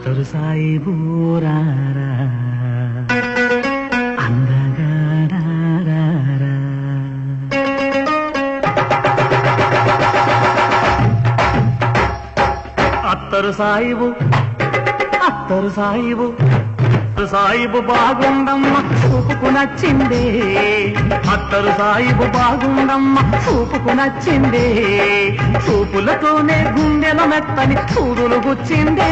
అత్తరు సాయిబు రారా అందగాడారా అత్తరు సాయిబు సాయిబు బాగుండమ్మ చూపుకు నచ్చిందే అత్తరు సాయిబు బాగుండమ్మ చూపుకు నచ్చిందే చూపులతోనే గుండెల మెత్తని సూదులు గుచ్చిందే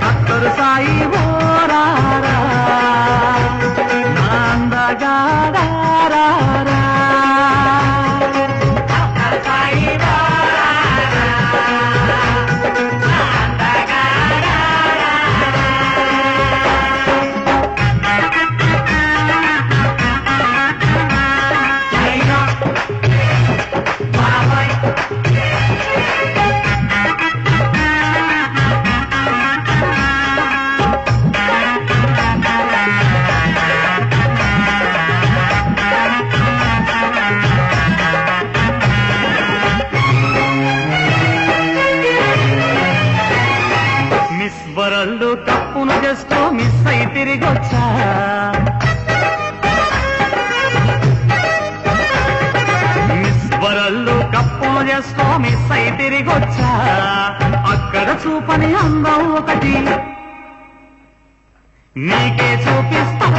అత్తరు సాయిబు రారా అందగాడారా వరల్డ్ కప్పును చేస్తూ మిస్ అయి తిరిగొచ్చా మిస్ వరల్డ్ కప్పును చేస్తూ మిస్ అయి తిరిగొచ్చా అక్కడ చూపని అందం ఒకటి నీకే చూపిస్తా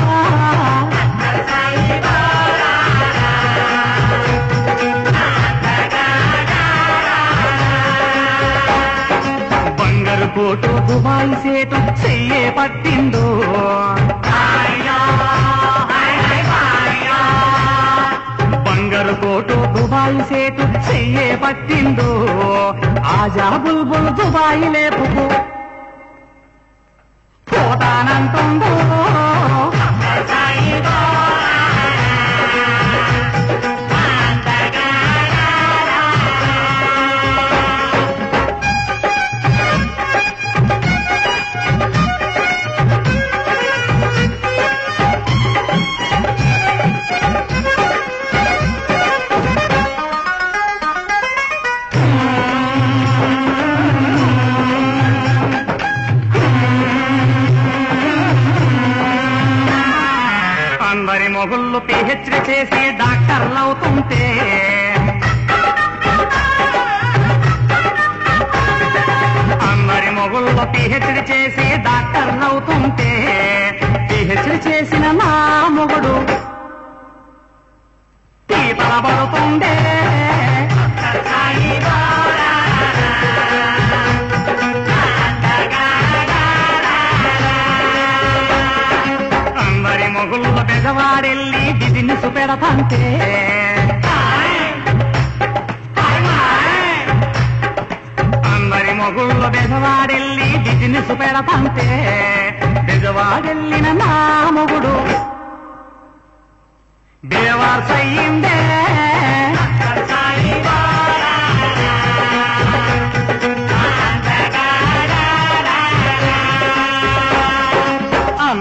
కోటు దుబాయ్ సేటు చెయ్యే పట్టిందో బంగారు కోటు దుబాయ్ సేటు చెయ్యే పట్టిందో ఆజా బుల్బుల్ దుబాయ్ లేపుకు పోతానంటుందో అందరి మొగుళ్ళు పిహెచ్డి చేసి డాక్టర్లు అవుతుంటే అందరి మొగుళ్ళు పిహెచ్డి చేసి డాక్టర్లు అవుతుంటే పిహెచ్డి చేసిన నా మొగుడు పీతల పడుతుండే మొగుళ్ళ బెజవాడెళ్ళి బిజినెస్ పెడతంటే అందరి మొగుళ్ళ బెజవాడెళ్ళి బిజినెస్ పెడతంటే బెజవాడెళ్ళిన నా మొగుడు బేవార్స్ అయ్యిందే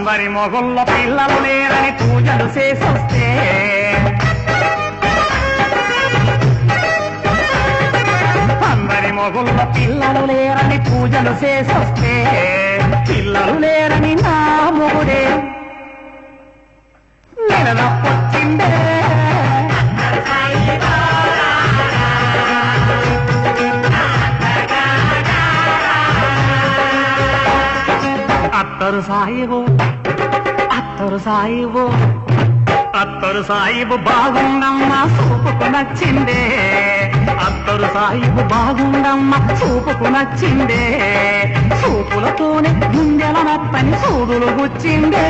అందరి మొగుళ్ళ పిల్లలు లేరని పూజలు చేసొస్తే అందరి మొగుళ్ళ పిల్లలు లేరని పూజలు చేసొస్తే పిల్లలు లేరని నా మొగుడే నిలదొచ్చిందే అత్తరు సాయిబు బాగుండమ్మా చూపుకు నచ్చిందే అత్తరు సాయిబు బాగుండమ్మా చూపుకు నచ్చిందే చూపులతోనే గుండెల నత్తని సూదులు గుచ్చిందే